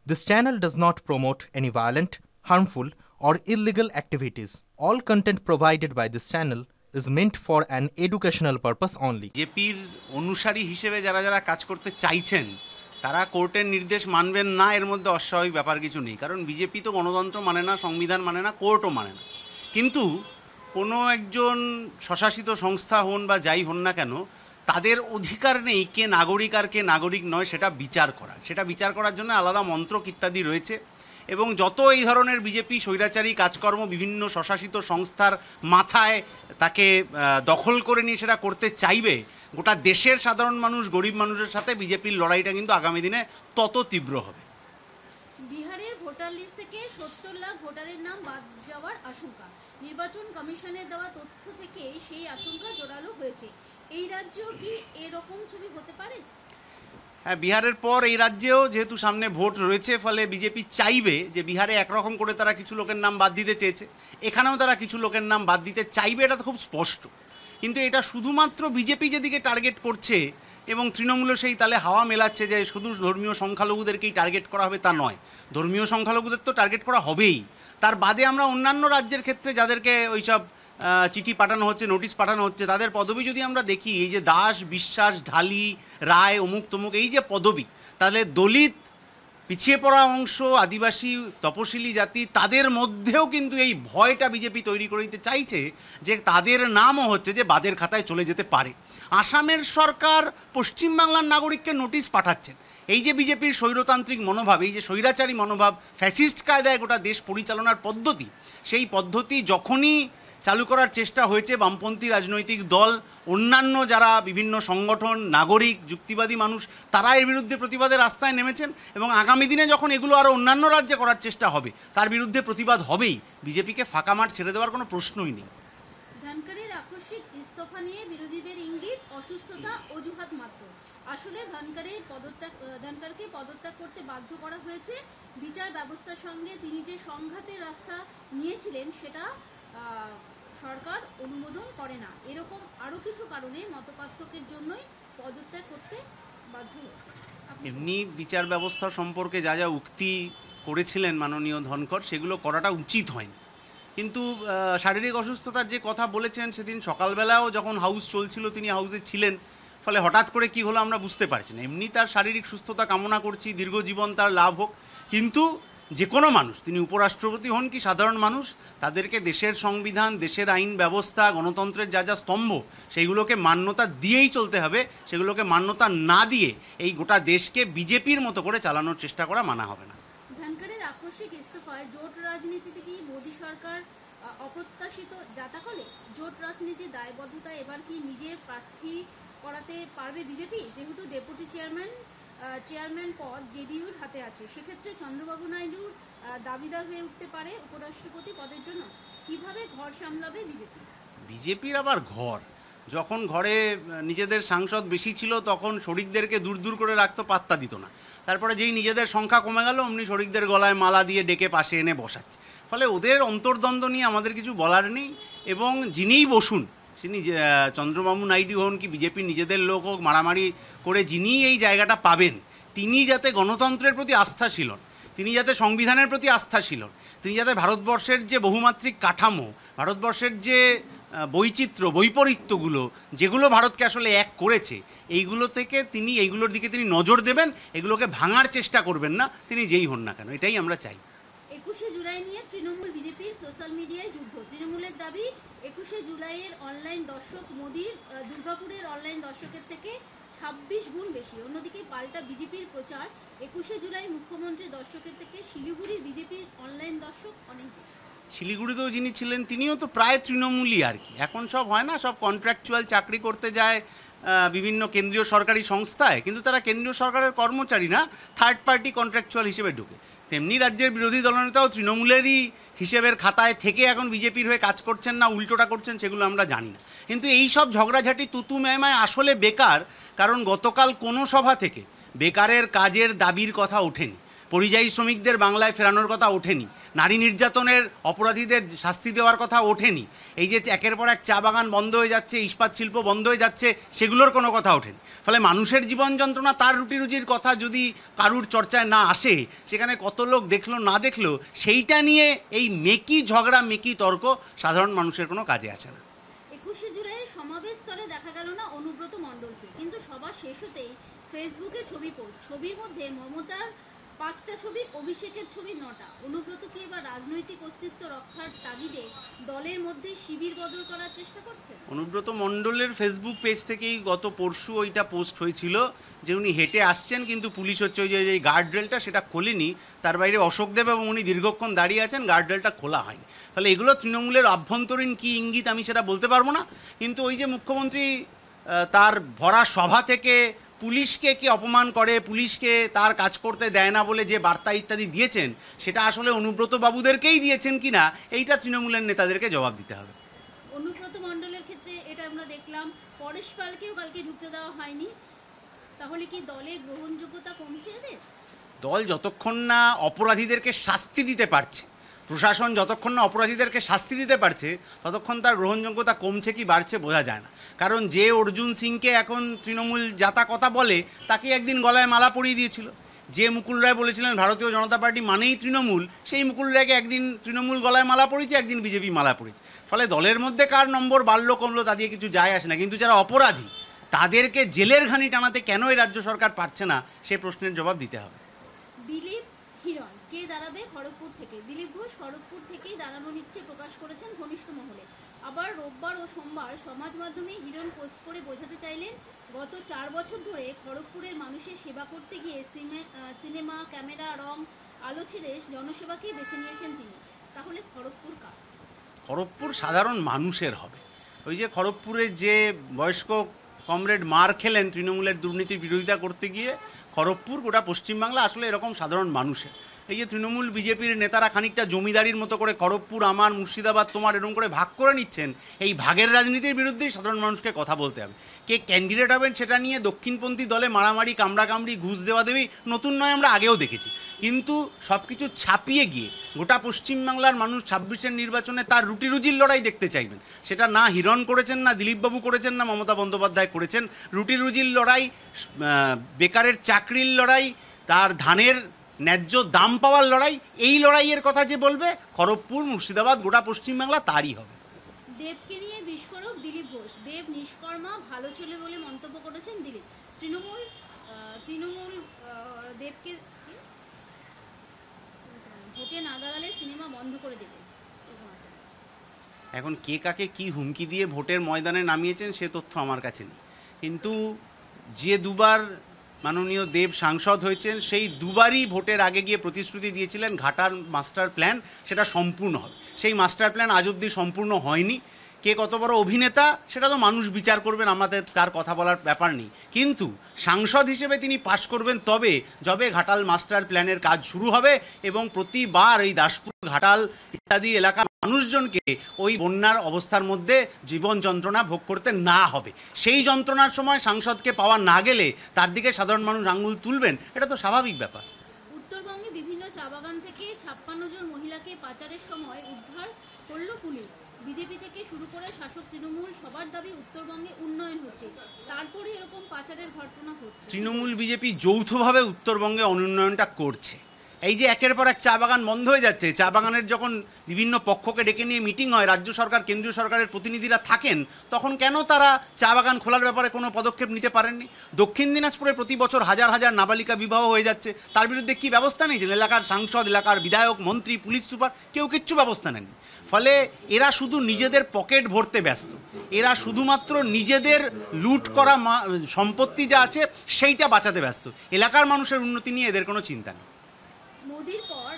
This channel does not promote any violent, harmful, or illegal activities. All content provided by this channel is meant for an educational purpose only. বিজেপির অনুসারী হিসেবে যারা যারা কাজ করতে চাইছেন তারা কোর্টের নির্দেশ মানবেন না, এর মধ্যে অস্বাভাবিক ব্যাপার কিছু নেই। কারণ বিজেপি তো গণতন্ত্র মানে না, সংবিধান মানে না, কোর্টও মানে না। কিন্তু কোনো একজন স্বশাসিত সংস্থা হন বা যাই হন না কেন, তাদের অধিকার নেই কে নাগরিক আর কে নাগরিক নয় সেটা বিচার করার। সেটা বিচার করার জন্য আলাদা মন্ত্রক ইত্যাদি রয়েছে। এবং যত এই ধরনের বিজেপি স্বৈরাচারী কাজকর্ম বিভিন্ন স্বশাসিত সংস্থার মাথায় তাকে দখল করে নিয়ে সেটা করতে চাইবে, গোটা দেশের সাধারণ মানুষ, গরিব মানুষের সাথে বিজেপির লড়াইটা কিন্তু আগামী দিনে তত তীব্র হবে। বিহারের ভোটার লিস্ট থেকে ৭০ লাখ ভোটারের নাম বাদ যাওয়ার আশঙ্কা। নির্বাচন কমিশনের দেওয়া তথ্য থেকে সেই আশঙ্কা জোরালো হয়েছে। এই রাজ্যেও কি এরকম ছবি হতে পারে? হ্যাঁ, বিহারের পর এই রাজ্যেও যেহেতু সামনে ভোট রয়েছে, ফলে বিজেপি চাইবে যে বিহারে একরকম করে তারা কিছু লোকের নাম বাদ দিতে চেয়েছে, এখানেও তারা কিছু লোকের নাম বাদ দিতে চাইবে, এটা তো খুব স্পষ্ট। কিন্তু এটা শুধুমাত্র বিজেপি যেদিকে টার্গেট করছে এবং তৃণমূলও সেই তালে হাওয়া মেলাচ্ছে যে শুধু ধর্মীয় সংখ্যালঘুদেরকেই টার্গেট করা হবে তা নয়, ধর্মীয় সংখ্যালঘুদের তো টার্গেট করা হবেই। তার বাদে আমরা অন্যান্য রাজ্যের ক্ষেত্রে যাদেরকে ওইসব চিঠি পাঠানো হচ্ছে, নোটিশ পাঠানো হচ্ছে, তাদের পদবি যদি আমরা দেখি, এই যে দাস, বিশ্বাস, ঢালি, রায়, অমুক তমুক, এই যে পদবি, তাহলে দলিত, পিছিয়ে পড়া অংশ, আদিবাসী, তপশিলি জাতি, তাদের মধ্যেও কিন্তু এই ভয়টা বিজেপি তৈরি করে দিতে চাইছে যে তাদের নামও হচ্ছে যে বাদের খাতায় চলে যেতে পারে। আসামের সরকার পশ্চিমবাংলার নাগরিককে নোটিশ পাঠাচ্ছেন। এই যে বিজেপির স্বৈরতান্ত্রিক মনোভাব, এই যে স্বৈরাচারী মনোভাব, ফ্যাসিস্ট কায়দায় গোটা দেশ পরিচালনার পদ্ধতি, সেই পদ্ধতি যখনই চালু করার চেষ্টা হয়েছে, বামপন্থী রাজনৈতিক দল, অন্যান্য যারা বিভিন্ন সংগঠন, নাগরিক, যুক্তিবাদী মানুষ, তারা এর বিরুদ্ধে প্রতিবাদের রাস্তায় নেমেছেন। এবং আগামী দিনে যখন এগুলো আরও অন্যান্য রাজ্যে করার চেষ্টা হবে, তার বিরুদ্ধে প্রতিবাদ হবেই। বিজেপিকে ফাঁকা মাঠ ছেড়ে দেওয়ার কোনো প্রশ্নই নেই। ধনকরের আকস্মিক ইস্তফা নিয়ে বিরোধীদের ইঙ্গিত অসুস্থতা অজুহাত মাত্র। আসলে ধনকরকে পদত্যাগ করতে বাধ্য করা হয়েছে। বিচার ব্যবস্থার সঙ্গে তিনি যে সংঘাতের রাস্তা নিয়েছিলেন সেটা সরকার অনুমোদন করে না। এরকম আরও কিছু কারণে মতপার্থক্যের জন্যই পদত্যাগ করতে বাধ্য হয়েছে। এমনি বিচার ব্যবস্থা সম্পর্কে যা যা উক্তি করেছিলেন মাননীয় ধনকর, সেগুলো করাটা উচিত হয়নি। কিন্তু শারীরিক অসুস্থতার যে কথা বলেছেন, সেদিন সকালবেলাও যখন হাউস চলছিল তিনি হাউসে ছিলেন, ফলে হঠাৎ করে কি হলো আমরা বুঝতে পারছি না। এমনি তার শারীরিক সুস্থতা কামনা করছি, দীর্ঘ জীবন তার লাভ হোক। কিন্তু যে কোনো মানুষ, তিনি উপরাষ্ট্রপতি হন কি সাধারণ মানুষ, তাদেরকে দেশের সংবিধান, দেশের আইন ব্যবস্থা, গণতন্ত্রের যা যা স্তম্ভ, সেইগুলোকে মান্যতা দিয়েই চলতে হবে। সেগুলোকে মান্যতা না দিয়ে এই গোটা দেশকে বিজেপির মতো করে চালানোর চেষ্টা করা মানা হবে না। ধনকরের আকস্মিক ইস্তফায় জোট রাজনীতিতে কি মোদী সরকার অপ্রত্যাশিত জাতাকলে? জোট রাজনীতির দায়বদ্ধতা এবার কি নিজের প্রার্থী করাতে পারবে বিজেপি? যেহেতু ডেপুটি চেয়ারম্যান পদ জেডিইউর হাতে আছে, সেক্ষেত্রে চন্দ্রবাবু নাইডুর দাবিদার হয়ে উঠতে পারে উপরাষ্ট্রপতি পদের জন্য। কিভাবে ঘর সামলাবে বিজেপি? বিজেপির আবার ঘর? যখন ঘরে নিজেদের সাংসদ বেশি ছিল তখন শরিকদেরকে দূর দূর করে রাখতো, পাত্তা দিত না। তারপরে যেই নিজেদের সংখ্যা কমে গেল, অমনি শরিকদের গলায় মালা দিয়ে ডেকে পাশে এনে বসাচ্ছে। ফলে ওদের অন্তর্দ্বন্দ্ব নিয়ে আমাদের কিছু বলার নেই। এবং যিনিই বসুন, তিনি চন্দ্রবাবু নাইডু হন কি বিজেপির নিজেদের লোক হোক, মারামারি করে যিনিই এই জায়গাটা পাবেন, তিনি যাতে গণতন্ত্রের প্রতি আস্থাশীল হন, তিনি যাতে সংবিধানের প্রতি আস্থাশীল হন, তিনি যাতে ভারতবর্ষের যে বহুমাত্রিক কাঠামো, ভারতবর্ষের যে বৈচিত্র্য, বৈপরীত্যগুলো, যেগুলো ভারতকে আসলে এক করেছে, এইগুলোর দিকে তিনি নজর দেবেন, এগুলোকে ভাঙার চেষ্টা করবেন না, তিনি যেই হন না কেন। এটাই আমরা চাই। ২১শে জুলাই নিয়ে তৃণমূল বিজেপির সোশ্যাল মিডিয়ায় যুদ্ধ। তৃণমূলের দাবি ২১শে জুলাইয়ের অনলাইন দর্শক মোদির দুর্গাপুরের অনলাইন দর্শকের থেকে ২৬ গুণ বেশি। অন্যদিকে পাল্টা বিজেপির প্রচার, ২১শে জুলাই মুখ্যমন্ত্রী দর্শকের থেকে শিলিগুড়ির বিজেপির অনলাইন দর্শক অনেক বেশি। শিলিগুড়িতেও যিনি ছিলেন তিনিও তো প্রায় তৃণমূলই আর কি। এখন সব হয় না, সব কন্ট্রাকচুয়াল চাকরি করতে যায় বিভিন্ন কেন্দ্রীয় সরকারি সংস্থায়, কিন্তু তারা কেন্দ্রীয় সরকারের কর্মচারী না, থার্ড পার্টি কন্ট্রাকচুয়াল হিসেবে ঢুকে। তেমনি রাজ্যের বিরোধী দলনেতাও তৃণমূলেরই হিসেবের খাতায় থেকে এখন বিজেপির হয়ে কাজ করছেন না উল্টোটা করছেন, সেগুলো আমরা জানি না। কিন্তু এই সব ঝগড়াঝাটি তুতু ম্যামায় আসলে বেকার। কারণ গতকাল কোনো সভা থেকে বেকারের কাজের দাবির কথা ওঠেনি। পরিযায়ী শ্রমিকদের বাংলায় ফেরানোর কথা ওঠেনি, নারী নির্যাতনের অপরাধীদের শাস্তি দেওয়ার কথা ওঠেনি, এই যে একের পর এক চা বাগান বন্ধ হয়ে যাচ্ছে, ইস্পাত শিল্প বন্ধ হয়ে যাচ্ছে, সেগুলোর কোনো কথা ওঠেনি। ফলে মানুষের জীবন যন্ত্রণা, তার রুটি রুজির কথা যদি কারুর চর্চায় না আসে, সেখানে কত লোক দেখলো না দেখলো, সেইটা নিয়ে এই মেকি ঝগড়া মেকি তর্ক সাধারণ মানুষের কোনো কাজে আসে না। 21শে জুলাই সমাবেশ স্থলে দেখা গেল না অনুব্রত মণ্ডলকে, কিন্তু সভা শেষ হতেই ফেসবুকে ছবি পোস্ট, ছবির মধ্যে মমতার 5টা ছবি, অভিষেকের ছবি 9টা। অনুব্রতকে এবার রাজনৈতিক অস্তিত্ব রক্ষার তাগিদে দলের মধ্যে শিবির বদল করার চেষ্টা করছে। অনুব্রত মণ্ডলের ফেসবুক পেজ থেকেই গত পরশু ওইটা পোস্ট হয়েছিল যে উনি হেঁটে আসছেন, কিন্তু পুলিশ হচ্ছে ওই যে গার্ড রেলটা সেটা খোলেনি, তার বাইরে অশোকদেব এবং উনি দীর্ঘক্ষণ দাঁড়িয়ে আছেন, গার্ড রেলটা খোলা হয়নি। ফলে এগুলো তৃণমূলের আভ্যন্তরীণ কী ইঙ্গিত আমি সেটা বলতে পারবো না, কিন্তু ওই যে মুখ্যমন্ত্রী তার ভরা সভা থেকে পুলিশকে কে অপমান করে, পুলিশকে তার কাজ করতে দেয় না বলে যে বার্তা ইত্যাদি দিয়েছেন, সেটা আসলে অনুব্রত বাবুদেরকেই দিয়েছেন কিনা এইটা তৃণমূলের নেতাদেরকে জবাব দিতে হবে। অনুব্রত মণ্ডলের ক্ষেত্রে এটা আমরা দেখলাম, পরেশ পালকেও কালকে ঢুকতে দেওয়া হয়নি, তাহলে কি দলে গ্রহণযোগ্যতা কমছে এদের? দল যতক্ষণ না অপরাধীদেরকে শাস্তি দিতে পারছে, প্রশাসন যতক্ষণ না অপরাধীদেরকে শাস্তি দিতে পারছে, ততক্ষণ তার গ্রহণযোগ্যতা কমছে কি বাড়ছে বোঝা যায় না। কারণ যে অর্জুন সিংকে এখন তৃণমূল যাতা কথা বলে, তাকে একদিন গলায় মালা পরিয়ে দিয়েছিল। যে মুকুল রায় বলেছিলেন ভারতীয় জনতা পার্টি মানেই তৃণমূল, সেই মুকুল রায়কে একদিন তৃণমূল গলায় মালা পরিয়েছে, একদিন বিজেপি মালা পরিয়েছে। ফলে দলের মধ্যে কার নম্বর বাড়লো কমলো তা দিয়ে কিছু যায় আসে না, কিন্তু যারা অপরাধী তাদেরকে জেলের ঘানি টানাতে কেন এই রাজ্য সরকার পারছে না, সে প্রশ্নের জবাব দিতে হবে। দিলীপ হিরণ কে দাঁড়াবে খড়গপুর থেকে? দিলীপ ঘোষ খড়গপুর থেকেই দাঁড়ানোর ইচ্ছে প্রকাশ করেছেন ঘনিষ্ঠ মহলে। আবার রোববার ও সোমবার সমাজ মাধ্যমে হিরণ পোস্ট করে বোঝাতে চাইলেন, গত 4 বছর ধরে খড়গপুরের মানুষের সেবা করতে গিয়ে সিনেমা, ক্যামেরা, রং, আলো ছেড়ে জনসেবাকেই বেছে নিয়েছেন তিনি। তাহলে খড়গপুর কার? খড়গপুর সাধারণ মানুষের হবে। ওই যে খড়গপুরে যে বয়স্ক কমরেড মার খেলেন তৃণমূলের দুর্নীতির বিরোধিতা করতে গিয়ে, খড়গপুর গোটা পশ্চিমবাংলা আসলে এরকম সাধারণ মানুষের। এই যে তৃণমূল বিজেপির নেতারা খানিকটা জমিদারির মতো করে খড়গপুর আমার, মুর্শিদাবাদ তোমার এরকম করে ভাগ করে নিচ্ছেন, এই ভাগের রাজনীতির বিরুদ্ধেই সাধারণ মানুষকে কথা বলতে হবে। কে ক্যান্ডিডেট হবেন সেটা নিয়ে দক্ষিণপন্থী দলে মারামারি, কামড়াকামড়ি, ঘুষ দেওয়া দেবী নতুন নয়, আমরা আগেও দেখেছি। কিন্তু সব কিছু ছাপিয়ে গিয়ে গোটা পশ্চিমবাংলার মানুষ 26-এর নির্বাচনে তার রুটি রুজির লড়াই দেখতে চাইবেন। সেটা না হিরণ করেছেন, না দিলীপবাবু করেছেন, না মমতা বন্দ্যোপাধ্যায় করেছেন। রুটি রুজির লড়াই, বেকারের চাকরির লড়াই, তার ধানের ন্যায্য দাম পাওয়ার লড়াই, এই লড়াইয়ের কথা যে বলবে খড়গপুর, মুর্শিদাবাদ, গোটা পশ্চিমবাংলা তারই হবে। দেবকে নিয়ে বিস্ফোরক দিলীপ ঘোষ, দেব নিষ্কর্মা, ভালো ছেলে বলে মন্তব্য করেছেন দিলীপ। তৃণমূল দেবকে ভোটে না দাঁড়ালে সিনেমা বন্ধ করে দেবে। এখন কে কাকে কি হুমকি দিয়ে ভোটের ময়দানে নামিয়েছেন সে তথ্য আমার কাছে নেই, কিন্তু যে দুবার মাননীয় দেব সাংসদ হয়েছেন সেই দুবারই ভোটের আগে গিয়ে প্রতিশ্রুতি দিয়েছিলেন ঘাটার মাস্টার প্ল্যান সেটা সম্পূর্ণ হবে। সেই মাস্টার প্ল্যান আজ অবধি সম্পূর্ণ হয়নি। কে কত বড় অভিনেতা সেটা তো মানুষ বিচার করবেন, আমাদের তার কথা বলার ব্যাপার নেই, কিন্তু সাংসদ হিসেবে তিনি পাশ করবেন যবে ঘাটাল মাস্টার প্ল্যানের কাজ শুরু হবে এবং প্রতিবার এই দাসপুর, ঘাটাল ইত্যাদি এলাকার মানুষজনকে ওই বন্যার অবস্থার মধ্যে জীবন যন্ত্রণা ভোগ করতে না হবে। সেই যন্ত্রণার সময় সাংসদকে পাওয়া না গেলে তার দিকে সাধারণ মানুষ আঙুল তুলবেন, এটা তো স্বাভাবিক ব্যাপার। উত্তরবঙ্গে বিভিন্ন চা বাগান থেকে 56 জন মহিলাকে পাচারের সময় উদ্ধার করল পুলিশ। বিজেপি থেকে শুরু করে শাসক তৃণমূল সবার দাবি উত্তরবঙ্গে উন্নয়ন হচ্ছে, তারপরে এরকম পাচারের ঘটনা ঘটছে। তৃণমূল বিজেপি যৌথভাবে উত্তরবঙ্গে অনুন্নয়নটা করছে। এই যে একের পর এক চা বাগান বন্ধ হয়ে যাচ্ছে, চা বাগানের যখন বিভিন্ন পক্ষকে ডেকে নিয়ে মিটিং হয়, রাজ্য সরকার, কেন্দ্রীয় সরকারের প্রতিনিধিরা থাকেন, তখন কেন তারা চা বাগান খোলার ব্যাপারে কোনো পদক্ষেপ নিতে পারেননি? দক্ষিণ দিনাজপুরে প্রতি বছর হাজার হাজার নাবালিকা বিবাহ হয়ে যাচ্ছে, তার বিরুদ্ধে কি ব্যবস্থা নেই? যে এলাকার সাংসদ, এলাকার বিধায়ক, মন্ত্রী, পুলিশ সুপার কেউ কিচ্ছু ব্যবস্থা নেননি। ফলে এরা শুধু নিজেদের পকেট ভরতে ব্যস্ত, এরা শুধুমাত্র নিজেদের লুট করা সম্পত্তি যা আছে সেইটা বাঁচাতে ব্যস্ত। এলাকার মানুষের উন্নতি নিয়ে এদের কোনো চিন্তা নেই। মোদির পর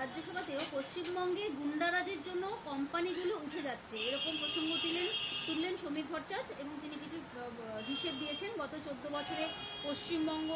রাজ্যসভাতেও পশ্চিমবঙ্গে গুন্ডারাজের জন্য কোম্পানিগুলো উঠে যাচ্ছে, এরকম প্রসঙ্গ তুললেন শ্রমিক ভট্টাচার্য এবং তিনি কিছু হিসেব দিয়েছেন। গত 14 বছরে পশ্চিমবঙ্গ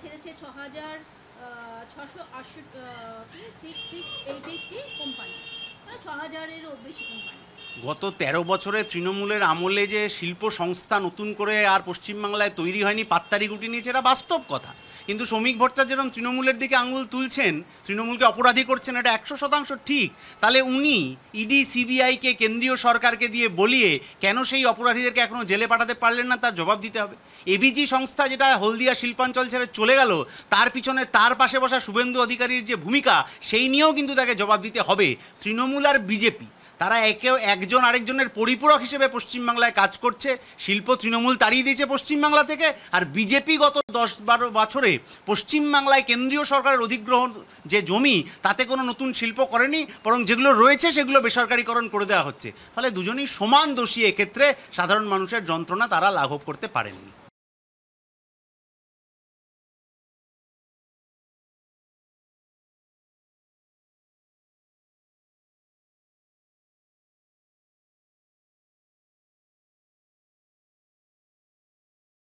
ছেড়েছে 6,688 কোম্পানি। মানে 6000-এরও বেশি কোম্পানি। গত 13 বছরে তৃণমূলের আমলে যে শিল্প সংস্থা নতুন করে আর পশ্চিমবাংলায় তৈরি হয়নি, পাত্তারি গুটি নিয়েছে, এটা বাস্তব কথা। কিন্তু শ্রমিক ভট্টাচার্য যেরকম তৃণমূলের দিকে আঙুল তুলছেন, তৃণমূলকে অপরাধী করছেন, এটা 100% ঠিক। তাহলে উনি ইডি সিবিআইকে, কেন্দ্রীয় সরকারকে দিয়ে বলিয়ে কেন সেই অপরাধীদেরকে এখনও জেলে পাঠাতে পারলেন না, তার জবাব দিতে হবে। এবিজি সংস্থা যেটা হলদিয়া শিল্পাঞ্চল ছেড়ে চলে গেল, তার পিছনে তার পাশে বসা শুভেন্দু অধিকারীর যে ভূমিকা, সেই নিয়েও কিন্তু তাকে জবাব দিতে হবে। তৃণমূল আর বিজেপি তারা একজন আরেকজনের পরিপূরক হিসেবে পশ্চিমবাংলায় কাজ করছে। শিল্প তৃণমূল তাড়িয়ে দিয়েছে পশ্চিমবাংলা থেকে, আর বিজেপি গত 10-12 বছরে পশ্চিমবাংলায় কেন্দ্রীয় সরকারের অধিগ্রহণ যে জমি, তাতে কোনো নতুন শিল্প করেনি, বরং যেগুলো রয়েছে সেগুলো বেসরকারিকরণ করে দেওয়া হচ্ছে। ফলে দুজনই সমান দোষী। এক্ষেত্রে সাধারণ মানুষের যন্ত্রণা তারা লাঘব করতে পারেননি।